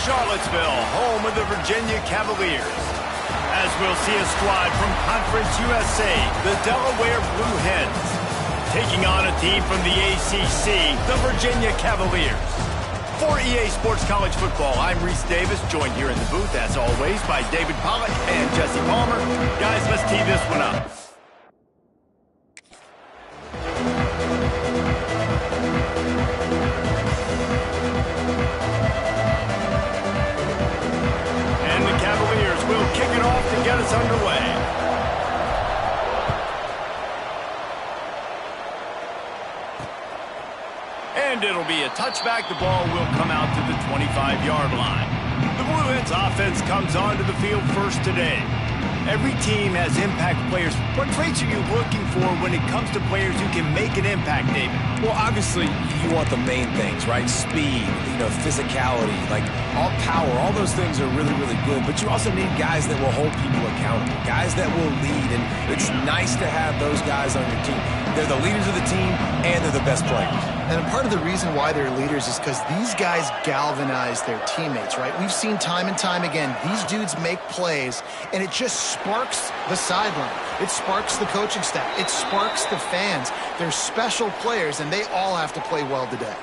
Charlottesville, home of the Virginia Cavaliers. As we'll see a squad from Conference USA, the Delaware Blue Hens, taking on a team from the ACC, the Virginia Cavaliers. For EA Sports College Football, I'm Reese Davis, joined here in the booth, as always, by David Pollock and Jesse Palmer. Guys, let's tee this one up. And the Cavaliers will kick it off to get us underway. And it'll be a touchback. The ball will come out to the 25-yard line. The Blue Hens offense comes onto the field first today. Every team has impact players. What traits are you looking for when it comes to players who can make an impact, David? Well, obviously, you want the main things, right? Speed, physicality, like all power. All those things are really, really good. But you also need guys that will hold people accountable, guys that will lead. And it's nice to have those guys on your team. They're the leaders of the team, and they're the best players. And part of the reason why they're leaders is because these guys galvanize their teammates, right? We've seen time and time again, these dudes make plays, and it just sparks the sideline. It sparks the coaching staff. It sparks the fans. They're special players, and they all have to play well today.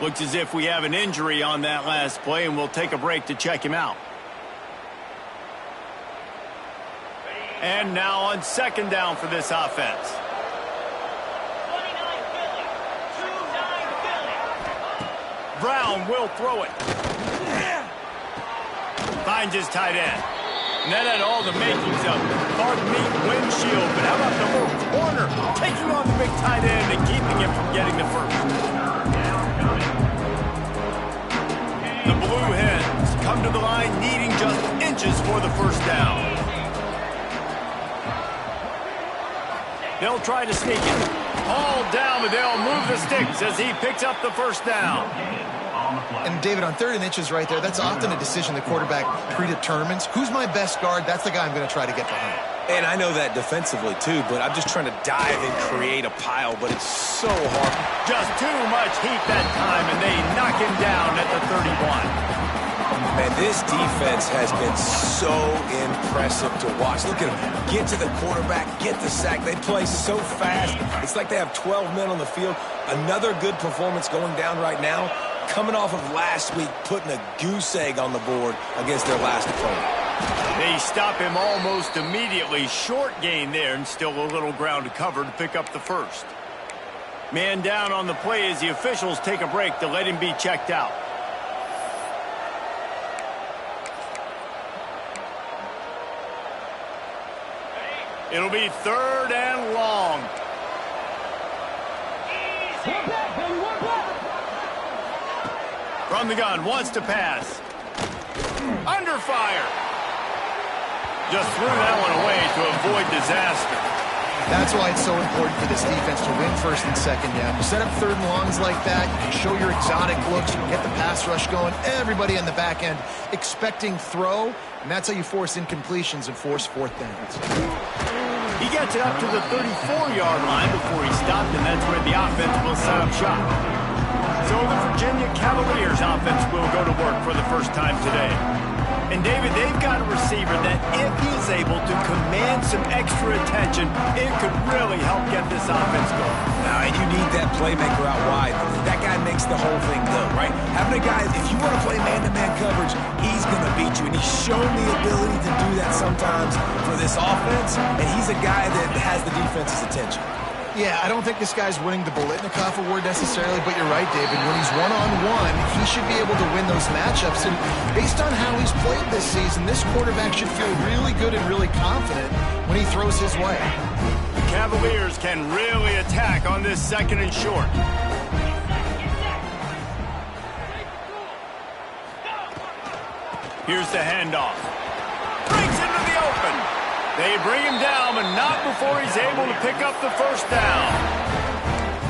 Looks as if we have an injury on that last play, and we'll take a break to check him out. And now on second down for this offense. Brown will throw it. Finds his tight end. And that had all the makings of windshield. But how about the little corner taking on the big tight end and keeping him from getting the first? The Blue Hens come to the line needing just inches for the first down. They'll try to sneak it. All down, but they'll move the sticks as he picks up the first down. And, David, on 3rd and inches right there, that's often a decision the quarterback predetermines. Who's my best guard? That's the guy I'm going to try to get behind. And I know that defensively, too, but I'm just trying to dive and create a pile, but it's so hard. Just too much heat that time, and they knock him down at the 31. Man, this defense has been so impressive to watch. Look at them. Get to the quarterback, get the sack. They play so fast. It's like they have 12 men on the field. Another good performance going down right now. Coming off of last week, putting a goose egg on the board against their last opponent. They stop him almost immediately. Short gain there, and still a little ground to cover to pick up the first. Man down on the play as the officials take a break to let him be checked out. It'll be 3rd and long. From the gun, wants to pass. Under fire. Just threw that one away to avoid disaster. That's why it's so important for this defense to win 1st and 2nd down. You set up 3rd and longs like that, you can show your exotic looks, you can get the pass rush going, everybody on the back end expecting throw, and that's how you force incompletions and force 4th downs. He gets it up to the 34-yard line before he stopped, and that's where the offense will set up shop. So the Virginia Cavaliers offense will go to work for the first time today. And, David, they've got a receiver that if he's able to command some extra attention, it could really help get this offense going. Now, and you need that playmaker out wide. That guy makes the whole thing go, right? Having a guy, if you want to play man-to-man coverage, he's going to beat you. And he's shown the ability to do that sometimes for this offense, and he's a guy that has the defense's attention. Yeah, I don't think this guy's winning the Bolitnikoff award necessarily, but you're right, David. When he's one-on-one, he should be able to win those matchups. And based on how he's played this season, this quarterback should feel really good and really confident when he throws his way. The Cavaliers can really attack on this 2nd and short. Here's the handoff. Breaks into the open. They bring him down, but not before he's able to pick up the first down.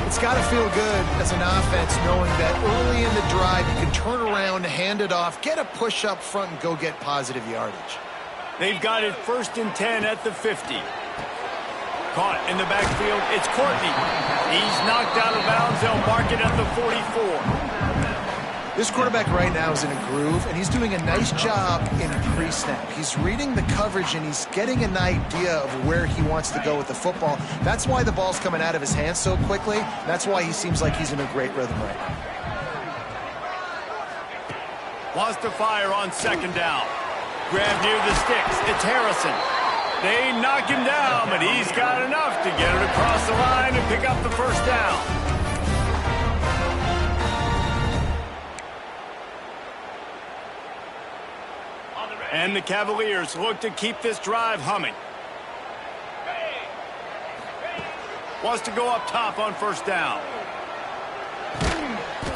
It's got to feel good as an offense knowing that early in the drive you can turn around, hand it off, get a push up front, and go get positive yardage. They've got it 1st and 10 at the 50. Caught in the backfield, it's Courtney. He's knocked out of bounds. They'll mark it at the 44. This quarterback right now is in a groove, and he's doing a nice job in pre-snap. He's reading the coverage, and he's getting an idea of where he wants to go with the football. That's why the ball's coming out of his hands so quickly. That's why he seems like he's in a great rhythm right now. Wants to fire on second down. Grab near the sticks. It's Harrison. They knock him down, but he's got enough to get it across the line and pick up the first down. And the Cavaliers look to keep this drive humming. Wants to go up top on first down.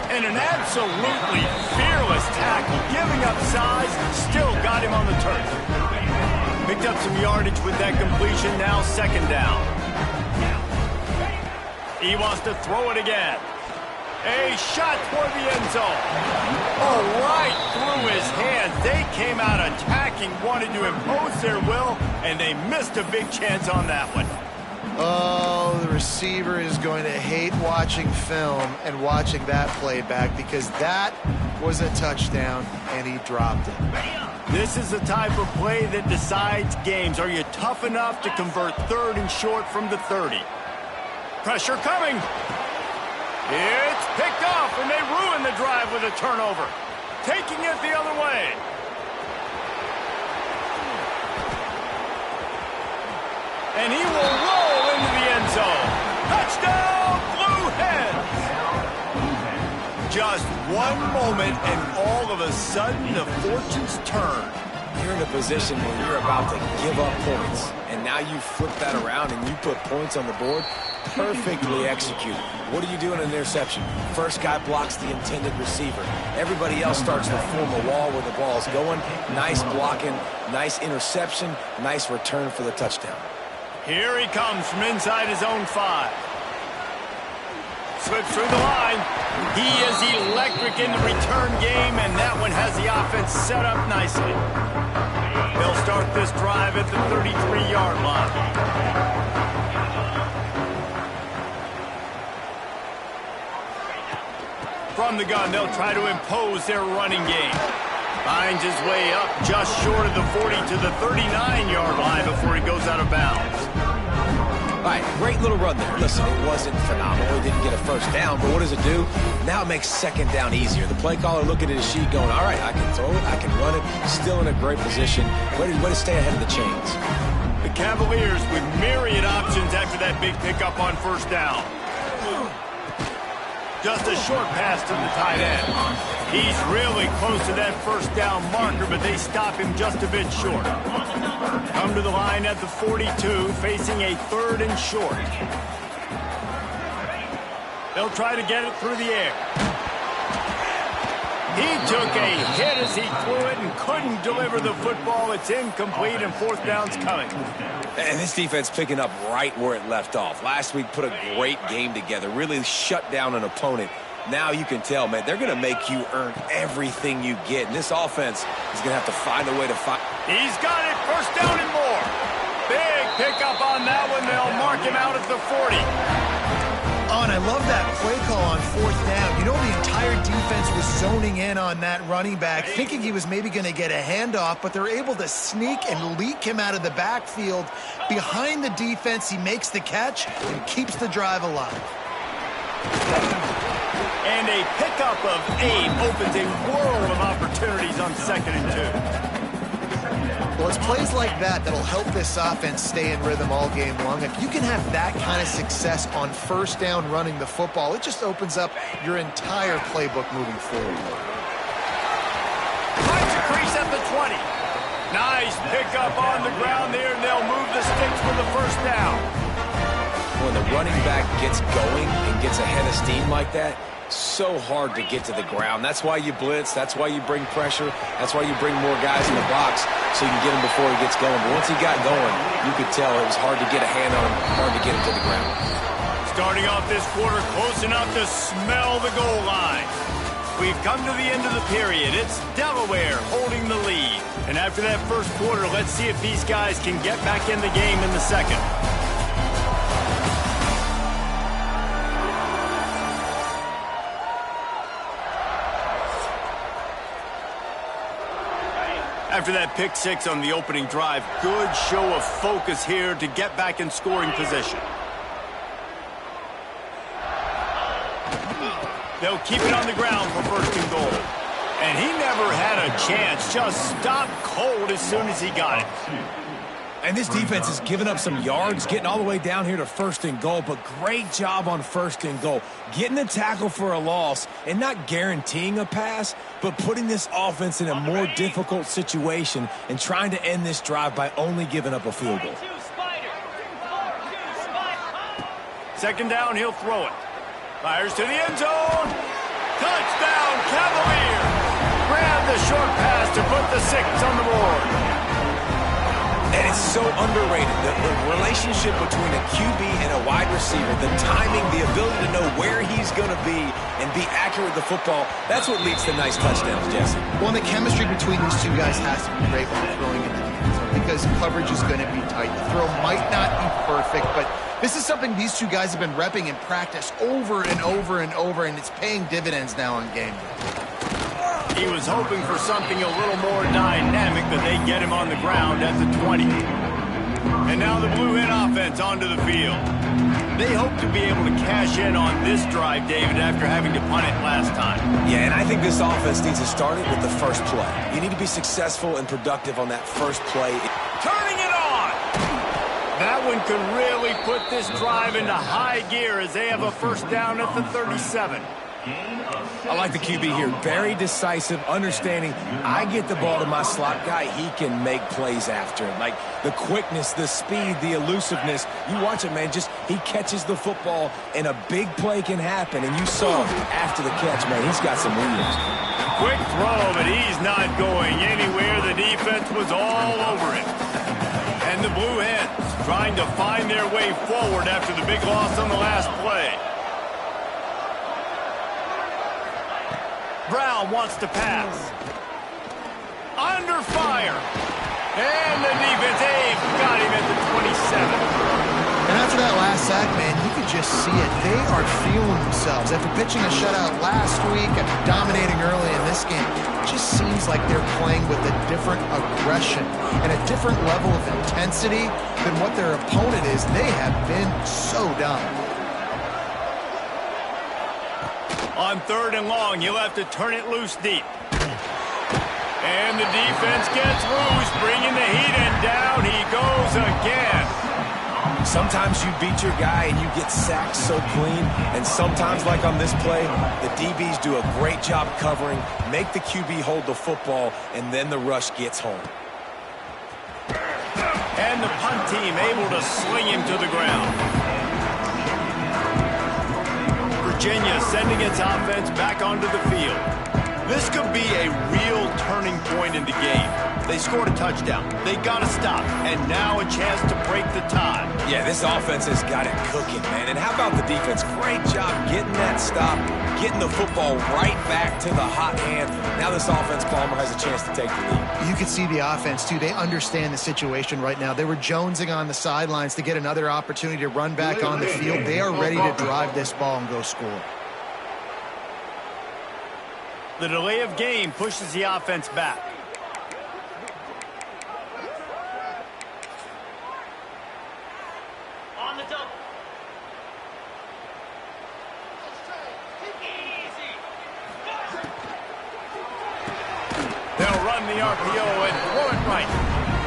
And an absolutely fearless tackle, giving up size, still got him on the turf. Picked up some yardage with that completion, now second down. He wants to throw it again. A shot toward the end zone. Oh, right through his hands. They came out attacking, wanted to impose their will, and they missed a big chance on that one. Oh, the receiver is going to hate watching film and watching that play back because that was a touchdown, and he dropped it. This is the type of play that decides games. Are you tough enough to convert third and short from the 30? Pressure coming. It's picked off, and they ruin the drive with a turnover. Taking it the other way. And he will roll into the end zone. Touchdown, Blue Hens! Just one moment, and all of a sudden, the fortunes turn. You're in a position where you're about to give up points, and now you flip that around and you put points on the board. Perfectly executed. What do you do in an interception? First guy blocks the intended receiver. Everybody else starts to form a wall where the ball's going. Nice blocking, nice interception, nice return for the touchdown. Here he comes from inside his own 5. Slips through the line. He is electric in the return game, and that one has the offense set up nicely. They'll start this drive at the 33-yard line. From the gun, they'll try to impose their running game. Finds his way up just short of the 40 to the 39-yard line before he goes out of bounds. All right, great little run there. Listen, it wasn't phenomenal. He didn't get a first down, but what does it do? Now it makes second down easier. The play caller looking at his sheet going, all right, I can throw it, I can run it, still in a great position. Way to stay ahead of the chains. The Cavaliers with myriad options after that big pickup on first down. Just a short pass to the tight end. He's really close to that first down marker, but they stop him just a bit short. Come to the line at the 42, facing a third and short. They'll try to get it through the air. He took a hit as he threw it and couldn't deliver the football. It's incomplete, and fourth down's coming. And this defense picking up right where it left off. Last week put a great game together, really shut down an opponent. Now you can tell, man, they're going to make you earn everything you get. And this offense is going to have to find a way to find. He's got it, first down and more. Big pickup on that one. They'll mark him out at the 40. Oh, and I love that play call on fourth down. You know, the entire defense was zoning in on that running back, thinking he was maybe going to get a handoff, but they're able to sneak and leak him out of the backfield. Behind the defense, he makes the catch and keeps the drive alive. And a pickup of 8 opens a world of opportunities on 2nd and 2. Well, it's plays like that that'll help this offense stay in rhythm all game long. If you can have that kind of success on first down running the football, it just opens up your entire playbook moving forward. Finds a crease at the 20. Nice pickup on the ground there, and they'll move the sticks for the first down. When the running back gets going and gets ahead of steam like that, so hard to get to the ground. That's why you blitz. That's why you bring pressure. That's why you bring more guys in the box so you can get him before he gets going. But once he got going, you could tell it was hard to get a hand on him, hard to get him to the ground. Starting off this quarter close enough to smell the goal line. We've come to the end of the period. It's Delaware holding the lead. And after that first quarter, let's see if these guys can get back in the game in the second. After that pick six on the opening drive, good show of focus here to get back in scoring position. They'll keep it on the ground for first and goal. And he never had a chance, just stopped cold as soon as he got it. And this defense has given up some yards, getting all the way down here to first and goal, but great job on first and goal. Getting the tackle for a loss and not guaranteeing a pass, but putting this offense in a more difficult situation and trying to end this drive by only giving up a field goal. Second down, he'll throw it. Fires to the end zone. Touchdown, Cavaliers! Grab the short pass to put the 6 on the board. And it's so underrated, the relationship between a QB and a wide receiver, the timing, the ability to know where he's going to be and be accurate with the football, that's what leads to nice touchdowns, Jesse. Well, and the chemistry between these two guys has to be great when they're throwing in the defense because coverage is going to be tight. The throw might not be perfect, but this is something these two guys have been repping in practice over and over and over, and it's paying dividends now on game day. He was hoping for something a little more dynamic, but they get him on the ground at the 20. And now the Blue Hen offense onto the field. They hope to be able to cash in on this drive, David, after having to punt it last time. Yeah, and I think this offense needs to start it with the first play. You need to be successful and productive on that first play. Turning it on! That one could really put this drive into high gear as they have a first down at the 37. I like the QB here. Very decisive, understanding I get the ball to my slot guy, he can make plays after. Like the quickness, the speed, the elusiveness. You watch it, man, just he catches the football and a big play can happen. And you saw after the catch, man, he's got some wheels. Quick throw, but he's not going anywhere. The defense was all over it. And the Blue Hens trying to find their way forward after the big loss on the last play. Brown wants to pass. Under fire. And the defense, got him at the 27. And after that last sack, man, you could just see it. They are feeling themselves. After pitching a shutout last week, after dominating early in this game, it just seems like they're playing with a different aggression and a different level of intensity than what their opponent is. They have been so dominant. On third and long, he'll have to turn it loose deep. And the defense gets loose, bringing the heat, and down he goes again. Sometimes you beat your guy and you get sacked so clean, and sometimes, like on this play, the DBs do a great job covering, make the QB hold the football, and then the rush gets home. And the punt team able to sling him to the ground. Virginia sending its offense back onto the field. This could be a real turning point in the game. They scored a touchdown. They got to stop. And now a chance to break the tie. Yeah, this offense has got it cooking, man. And how about the defense? Great job getting that stop, getting the football right back to the hot hand. Now this offense, Palmer, has a chance to take the lead. You can see the offense, too. They understand the situation right now. They were jonesing on the sidelines to get another opportunity to run back on the field. They are ready to drive this ball and go score. The delay of game pushes the offense back. On the double. They'll run the RPO and throw it right.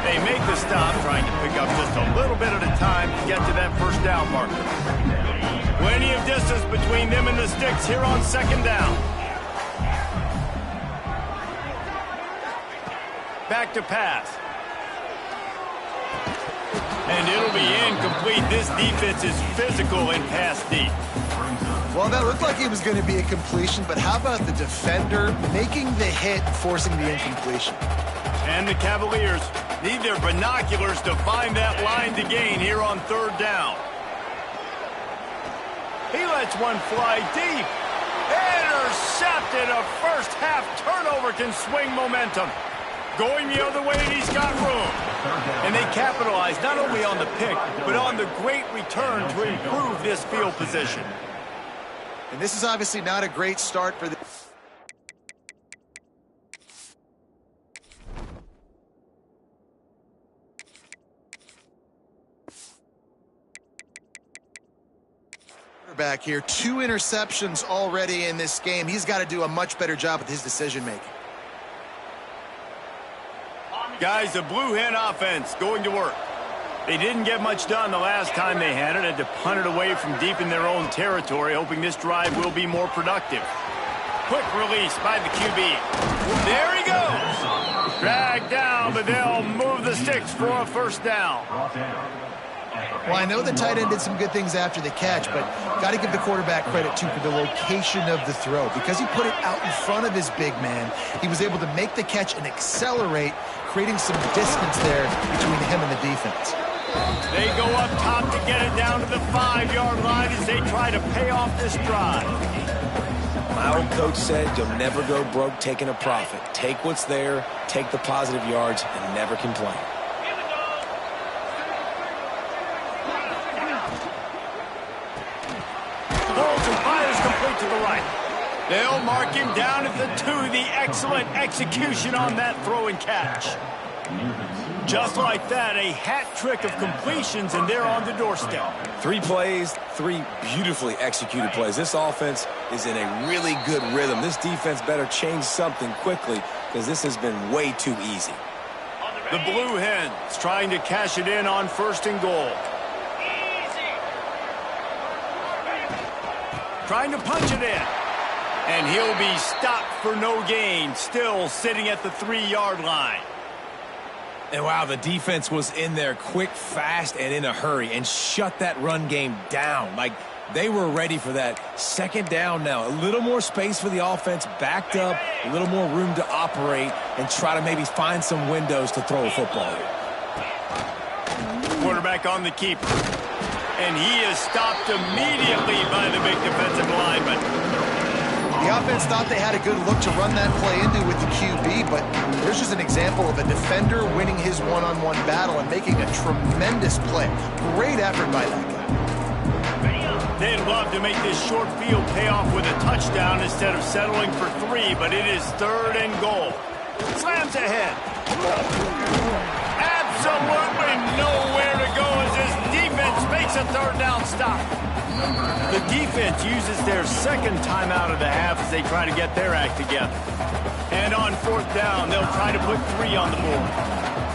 They make the stop, trying to pick up just a little bit at a time to get to that first down marker. Plenty of distance between them and the sticks here on second down. Back to pass. And it'll be incomplete. This defense is physical and pass deep. Well, that looked like it was going to be a completion, but how about the defender making the hit, forcing the incompletion? And the Cavaliers need their binoculars to find that line to gain here on third down. He lets one fly deep. Intercepted. A first half turnover can swing momentum. Going the other way, and he's got room. And they capitalize not only on the pick, but on the great return to improve this field position. And this is obviously not a great start for the... quarterback here. 2 interceptions already in this game. He's got to do a much better job with his decision-making. Guys, the Blue Hen offense going to work. They didn't get much done the last time they had it. Had to punt it away from deep in their own territory, hoping this drive will be more productive. Quick release by the QB. There he goes. Dragged down, but they'll move the sticks for a first down. Well, I know the tight end did some good things after the catch, but got to give the quarterback credit, too, for the location of the throw. Because he put it out in front of his big man, he was able to make the catch and accelerate, creating some distance there between him and the defense. They go up top to get it down to the 5-yard line as they try to pay off this drive. My old coach said you'll never go broke taking a profit. Take what's there, take the positive yards, and never complain. Throws and fires complete to the right. They'll mark him down at the 2. The excellent execution on that throw and catch. Just like that, a hat trick of completions, and they're on the doorstep. 3 plays, 3 beautifully executed plays. This offense is in a really good rhythm. This defense better change something quickly because this has been way too easy. The Blue Hens trying to cash it in on 1st and goal. Trying to punch it in. And he'll be stopped for no gain, still sitting at the 3-yard line. And wow, the defense was in there quick, fast, and in a hurry and shut that run game down. Like, they were ready for that. 2nd down now. A little more space for the offense, backed up, a little more room to operate and try to maybe find some windows to throw a football here. Quarterback on the keeper. And he is stopped immediately by the big defensive lineman. The offense thought they had a good look to run that play into with the QB, but there's just an example of a defender winning his one-on-one battle and making a tremendous play. Great effort by that guy. They'd love to make this short field pay off with a touchdown instead of settling for 3, but it is 3rd and goal. Slams ahead. Absolutely nowhere to go as this defense makes a 3rd down stop. The defense uses their 2nd timeout of the half as they try to get their act together. And on 4th down, they'll try to put 3 on the board.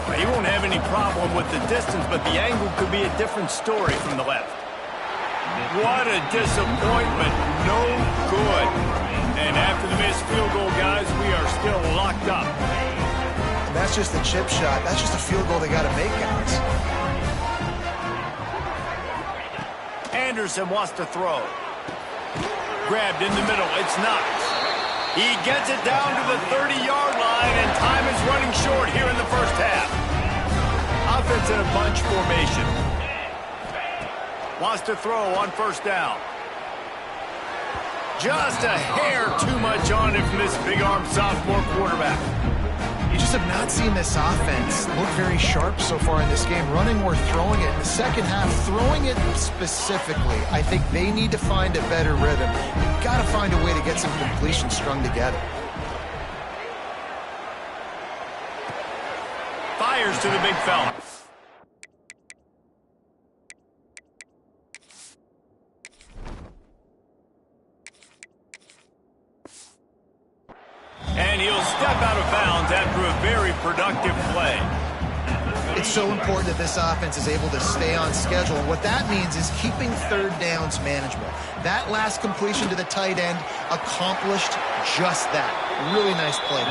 Well, he won't have any problem with the distance, but the angle could be a different story from the left. What a disappointment. No good. And after the missed field goal, guys, we are still locked up. And that's just a chip shot. That's just a field goal they got to make, guys. Anderson wants to throw. Grabbed in the middle. It's Knox. He gets it down to the 30-yard line, and time is running short here in the 1st half. Offense in a bunch formation. Wants to throw on 1st down. Just a hair too much on him from this big-arm sophomore quarterback. You just have not seen this offense look very sharp so far in this game, running or throwing it. In the 2nd half, throwing it specifically, I think they need to find a better rhythm. You've got to find a way to get some completions strung together. Fires to the big fella. And he'll step out of bounds after a very productive play. It's so important that this offense is able to stay on schedule. And what that means is keeping 3rd downs manageable. That last completion to the tight end accomplished just that. Really nice play.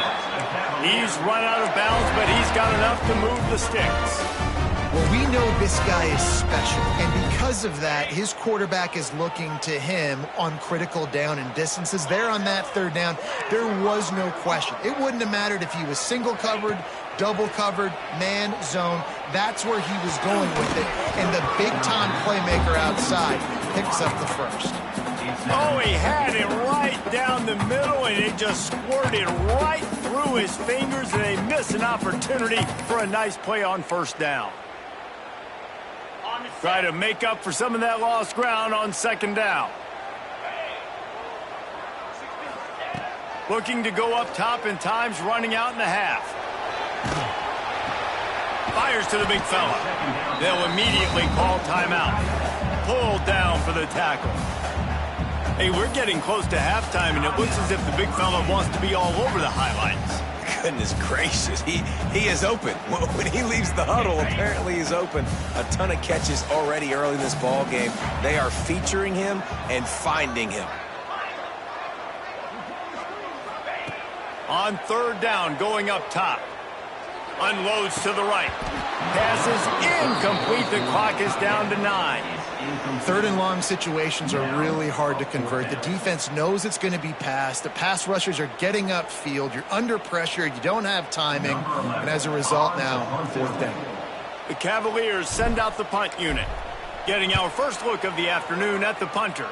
He's run out of bounds, but he's got enough to move the sticks. Well, we know this guy is special, and because of that, his quarterback is looking to him on critical down and distances. There on that 3rd down, there was no question. It wouldn't have mattered if he was single covered, double covered, man, zone. That's where he was going with it, and the big-time playmaker outside picks up the 1st. Oh, he had it right down the middle, and it just squirted right through his fingers, and they miss an opportunity for a nice play on 1st down. Try to make up for some of that lost ground on 2nd down. Looking to go up top, and time's running out in the half. Fires to the big fella. They'll immediately call timeout. Pulled down for the tackle. Hey, we're getting close to halftime, and it looks as if the big fella wants to be all over the highlights. Goodness gracious, he is open. When he leaves the huddle, apparently he's open. A ton of catches already early in this ball game. They are featuring him and finding him. On third down, going up top. Unloads to the right. Pass is incomplete. The clock is down to 9. Third and long situations are really hard to convert. The defense knows it's going to be passed. The pass rushers are getting upfield. You're under pressure. You don't have timing. And as a result now, fourth down. The Cavaliers send out the punt unit. Getting our first look of the afternoon at the punter.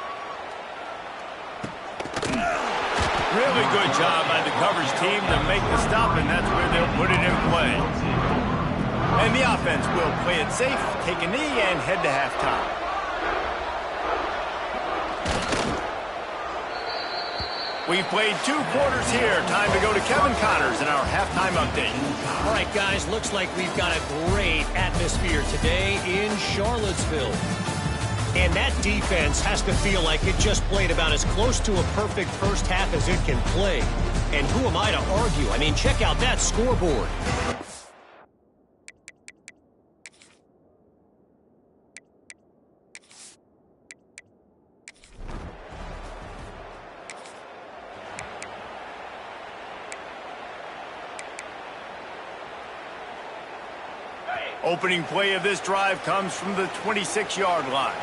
Really good job by the coverage team to make the stop, and that's where they'll put it in play. And the offense will play it safe, take a knee, and head to halftime. We've played 2 quarters here. Time to go to Kevin Connors in our halftime update. All right, guys, looks like we've got a great atmosphere today in Charlottesville. And that defense has to feel like it just played about as close to a perfect first half as it can play. And who am I to argue? I mean, check out that scoreboard. Opening play of this drive comes from the 26-yard line.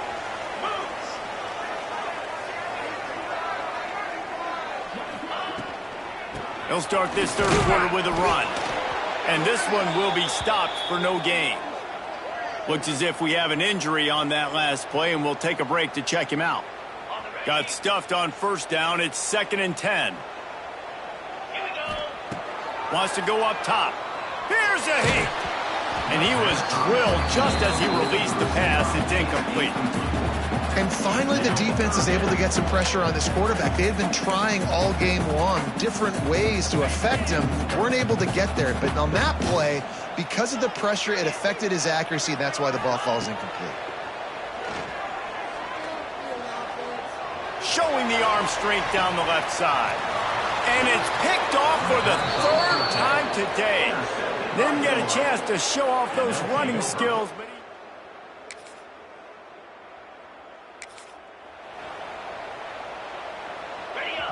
He'll start this third quarter with a run. And this one will be stopped for no gain. Looks as if we have an injury on that last play, and we'll take a break to check him out. Got stuffed on first down. It's 2nd and 10. Wants to go up top. Here's a hit. And he was drilled just as he released the pass. It's incomplete. And finally, the defense is able to get some pressure on this quarterback. They had been trying all game long different ways to affect him. Weren't able to get there. But on that play, because of the pressure, it affected his accuracy. That's why the ball falls incomplete. Showing the arm strength down the left side. And it's picked off for the 3rd time today. Didn't get a chance to show off those running skills, but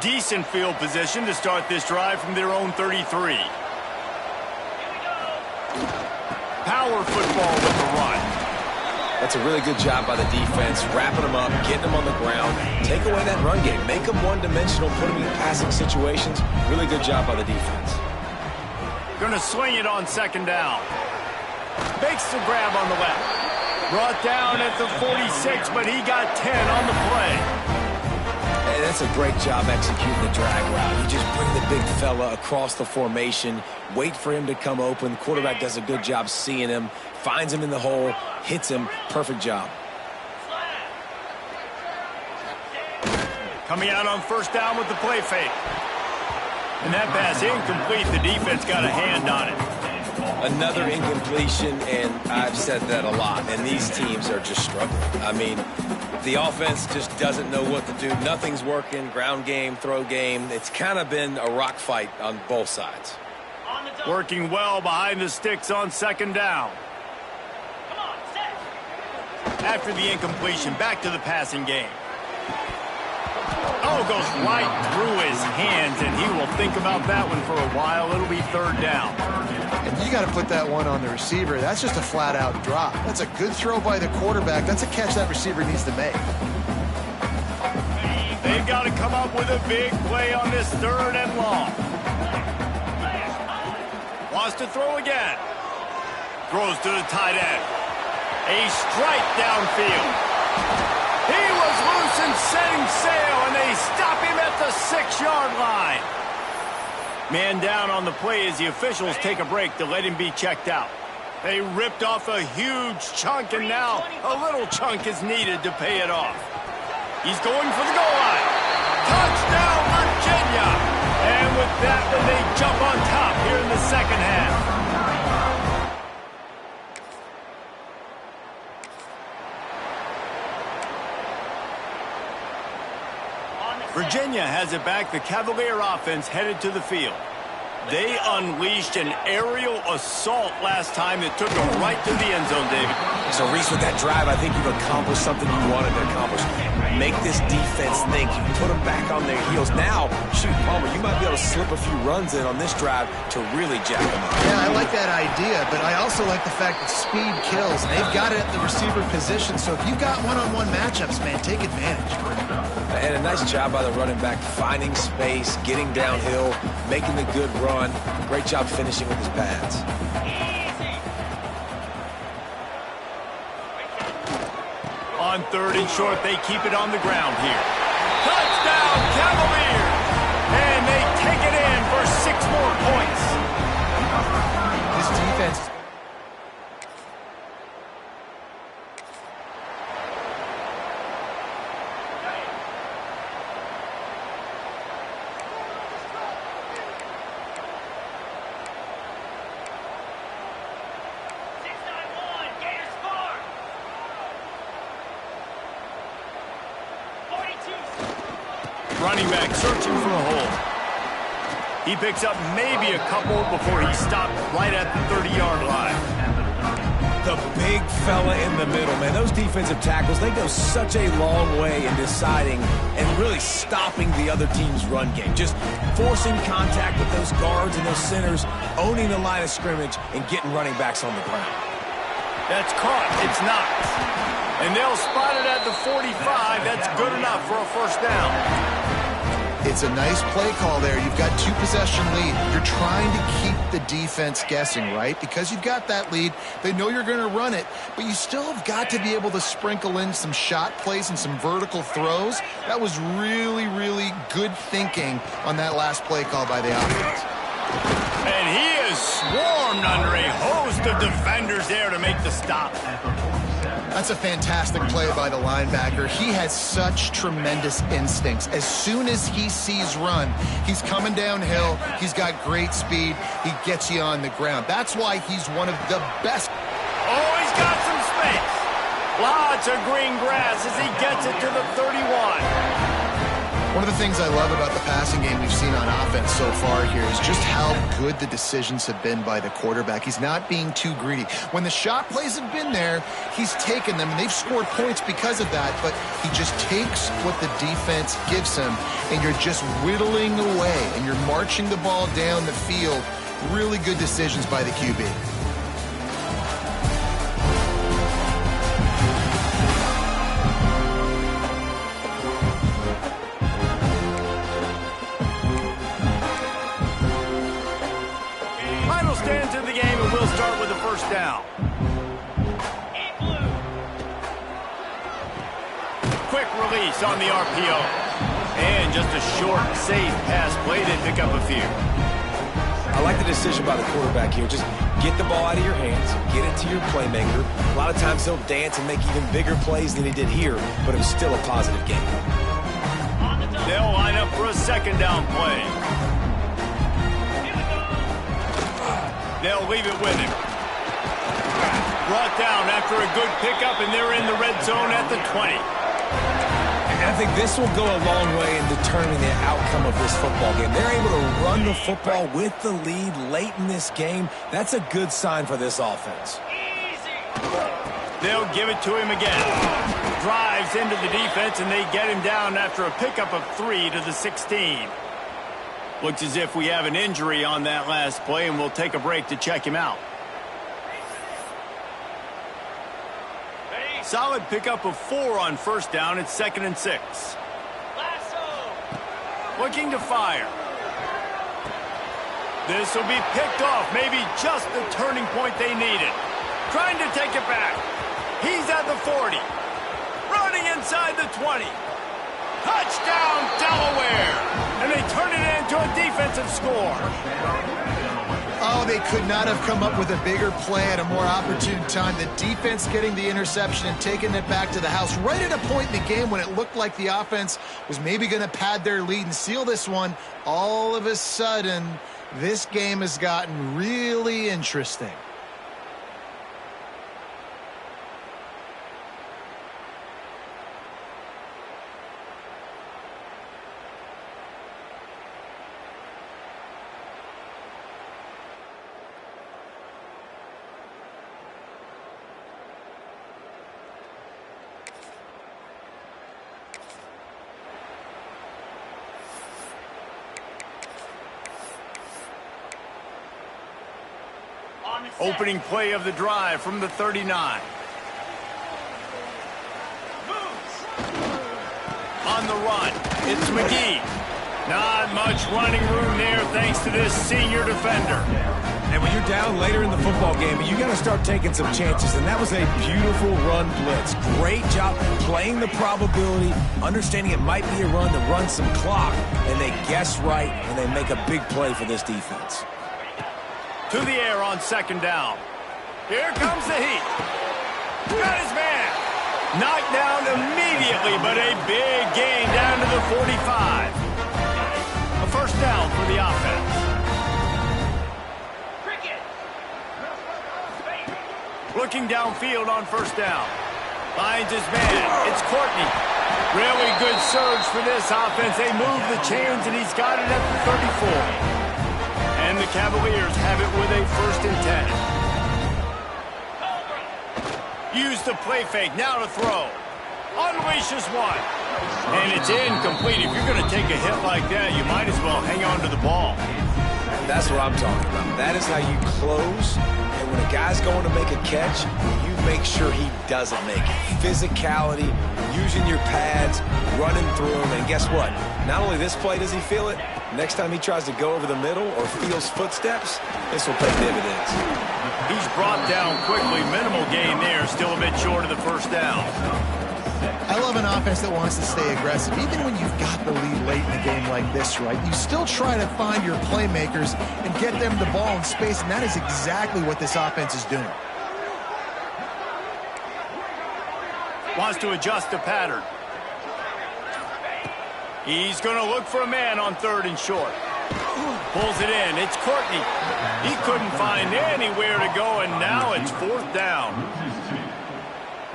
decent field position to start this drive from their own 33. Power football with the run. That's a really good job by the defense, wrapping them up, getting them on the ground. Take away that run game. Make them one-dimensional, put them in passing situations. Really good job by the defense. Gonna swing it on 2nd down. Makes the grab on the left. Brought down at the 46, but he got 10 on the play. Hey, that's a great job executing the drag route. You just bring the big fella across the formation, wait for him to come open. Quarterback does a good job seeing him, finds him in the hole, hits him. Perfect job. Coming out on first down with the play fake. And that pass incomplete. The defense got a hand on it. Another incompletion, and I've said that a lot, and these teams are just struggling. I mean, the offense just doesn't know what to do. Nothing's working. Ground game, throw game. It's kind of been a rock fight on both sides. Working well behind the sticks on 2nd down. After the incompletion, back to the passing game. Oh, goes right through his hands, and he will think about that one for a while. It'll be 3rd down. And you got to put that one on the receiver. That's just a flat-out drop. That's a good throw by the quarterback. That's a catch that receiver needs to make. They've got to come up with a big play on this 3rd and long. Wants to throw again. Throws to the tight end. A strike downfield. He was loose and setting sail, and they stop him at the 6-yard line. Man down on the play as the officials take a break to let him be checked out. They ripped off a huge chunk, and now a little chunk is needed to pay it off. He's going for the goal line. Touchdown, Virginia! And with that one, they jump on top here in the 2nd half. Virginia has it back. The Cavalier offense headed to the field. They unleashed an aerial assault last time that took them right to the end zone, David. So, Reese, with that drive, I think you've accomplished something you wanted to accomplish. Make this defense think. You put them back on their heels. Now, shoot, Palmer, you might be able to slip a few runs in on this drive to really jack them up. Yeah, I like that idea, but I also like the fact that speed kills. They've got it at the receiver position, so if you've got one-on-one matchups, man, take advantage. And a nice job by the running back, finding space, getting downhill, making the good run. Great job finishing with his pads. On 3rd and short, they keep it on the ground here. Touchdown, Cavaliers! And they take it in for 6 more points. This defense... Running back searching for a hole. He picks up maybe a couple before he stopped right at the 30-yard line. The big fella in the middle, man. Those defensive tackles, they go such a long way in deciding and really stopping the other team's run game. Just forcing contact with those guards and those centers, owning the line of scrimmage, and getting running backs on the ground. That's caught. It's not. And they'll spot it at the 45. That's good enough for a first down. It's a nice play call there. You've got 2-possession lead. You're trying to keep the defense guessing, right? Because you've got that lead. They know you're going to run it, but you still have got to be able to sprinkle in some shot plays and some vertical throws. That was really, really good thinking on that last play call by the offense. And he is swarmed under a host of defenders there to make the stop. That's a fantastic play by the linebacker. He has such tremendous instincts. As soon as he sees run, he's coming downhill. He's got great speed. He gets you on the ground. That's why he's one of the best. Oh, he's got some space. Lots of green grass as he gets it to the 31. One of the things I love about the passing game we've seen on offense so far here is just how good the decisions have been by the quarterback. He's not being too greedy. When the shot plays have been there, he's taken them, and they've scored points because of that, but he just takes what the defense gives him, and you're just whittling away, and you're marching the ball down the field. Really good decisions by the QB. Stands in the game, and we'll start with the first down. Quick release on the RPO. And just a short, safe pass play. They pick up a few. I like the decision by the quarterback here. Just get the ball out of your hands, get it to your playmaker. A lot of times he'll dance and make even bigger plays than he did here, but it was still a positive game. They'll line up for a second down play. They'll leave it with him. Brought down after a good pickup, and they're in the red zone at the 20. And I think this will go a long way in determining the outcome of this football game. They're able to run the football with the lead late in this game. That's a good sign for this offense. They'll give it to him again. Drives into the defense, and they get him down after a pickup of 3 to the 16. Looks as if we have an injury on that last play, and we'll take a break to check him out. Solid pickup of 4 on first down. It's 2nd and 6. Looking to fire. This will be picked off. Maybe just the turning point they needed. Trying to take it back. He's at the 40. Running inside the 20. Touchdown, Delaware! And they turn it into a defensive score. Oh, they could not have come up with a bigger play at a more opportune time. The defense getting the interception and taking it back to the house right at a point in the game when it looked like the offense was maybe going to pad their lead and seal this one. All of a sudden, this game has gotten really interesting. Opening play of the drive from the 39. On the run, it's McGee. Not much running room there thanks to this senior defender. And when you're down later in the football game, you got to start taking some chances, and that was a beautiful run blitz. Great job playing the probability, understanding it might be a run to run some clock, and they guess right, and they make a big play for this defense. To the air on second down. Here comes the heat. Got his man. Knocked down immediately, but a big gain down to the 45. A first down for the offense. Looking downfield on first down. Finds his man. It's Courtney. Really good surge for this offense. They move the chains, and he's got it at the 34. And the Cavaliers have it with a 1st and 10. Use the play fake. Now to throw. Unleashes one. And it's incomplete. If you're going to take a hit like that, you might as well hang on to the ball. That's what I'm talking about. That is how you close. And when a guy's going to make a catch, you make sure he doesn't make it. Physicality, using your pads, running through him. And guess what? Not only this play does he feel it, next time he tries to go over the middle or feels footsteps, this will pay dividends. He's brought down quickly. Minimal gain there. Still a bit short of the first down. I love an offense that wants to stay aggressive. Even when you've got the lead late in a game like this, right, you still try to find your playmakers and get them the ball in space, and that is exactly what this offense is doing. Wants to adjust the pattern. He's going to look for a man on 3rd and short. Pulls it in. It's Courtney. He couldn't find anywhere to go, and now it's 4th down.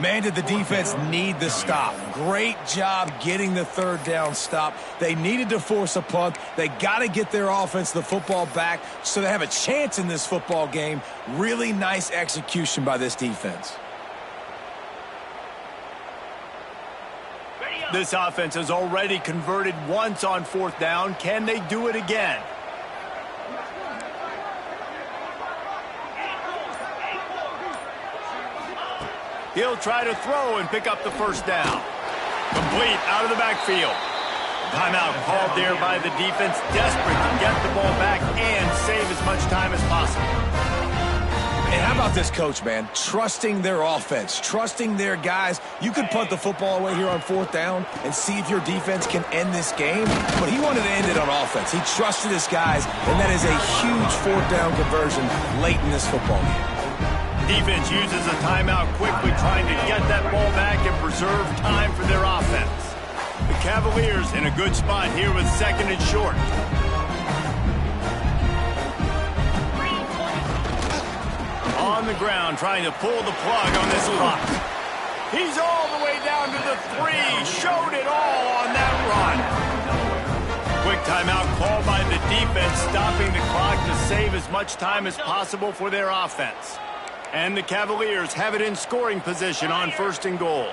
Man, did the defense need the stop. Great job getting the 3rd down stop. They needed to force a punt. They got to get their offense the football back so they have a chance in this football game. Really nice execution by this defense. This offense has already converted once on 4th down. Can they do it again? He'll try to throw and pick up the first down. Complete out of the backfield. Timeout called there by the defense, desperate to get the ball back and save as much time as possible. And how about this coach, man? Trusting their offense, trusting their guys. You could punt the football away here on 4th down and see if your defense can end this game, but he wanted to end it on offense. He trusted his guys, and that is a huge 4th down conversion late in this football game. Defense uses a timeout quickly, trying to get that ball back and preserve time for their offense. The Cavaliers in a good spot here with 2nd and short. On the ground, trying to pull the plug on this clock. He's all the way down to the 3. Showed it all on that run. Quick timeout called by the defense, stopping the clock to save as much time as possible for their offense. And the Cavaliers have it in scoring position on 1st and goal.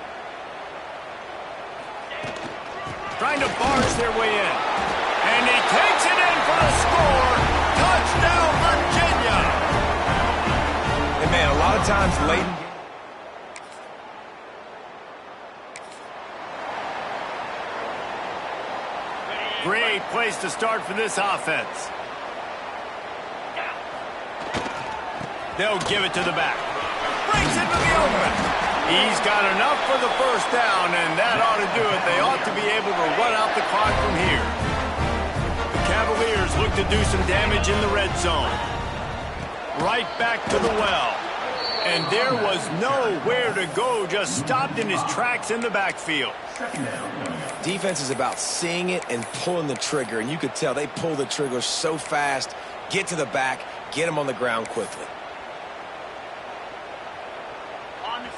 Trying to barge their way in. And he takes it in for the score. Touchdown, Virginia! And man, a lot of times late in Great place to start for this offense. They'll give it to the back. Breaks into the open. He's got enough for the first down, and that ought to do it. They ought to be able to run out the clock from here. The Cavaliers look to do some damage in the red zone. Right back to the well. And there was nowhere to go, just stopped in his tracks in the backfield. defense is about seeing it and pulling the trigger, and you could tell they pull the trigger so fast, get to the back, get him on the ground quickly.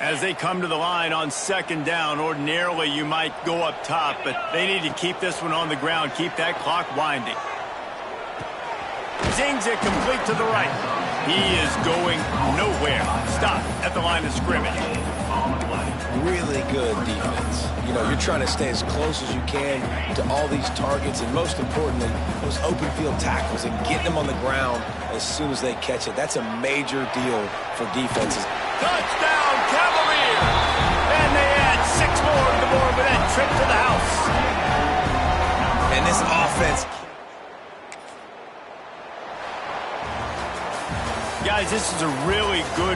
As they come to the line on 2nd down, ordinarily you might go up top, but they need to keep this one on the ground, keep that clock winding. Zings it complete to the right. He is going nowhere. Stop at the line of scrimmage. really good defense. You know, you're trying to stay as close as you can to all these targets, and most importantly, those open field tackles and getting them on the ground as soon as they catch it. That's a major deal for defenses. Touchdown, Cavaliers! And they add 6 more to the board with that trip to the house. And this offense... Guys, this is a really good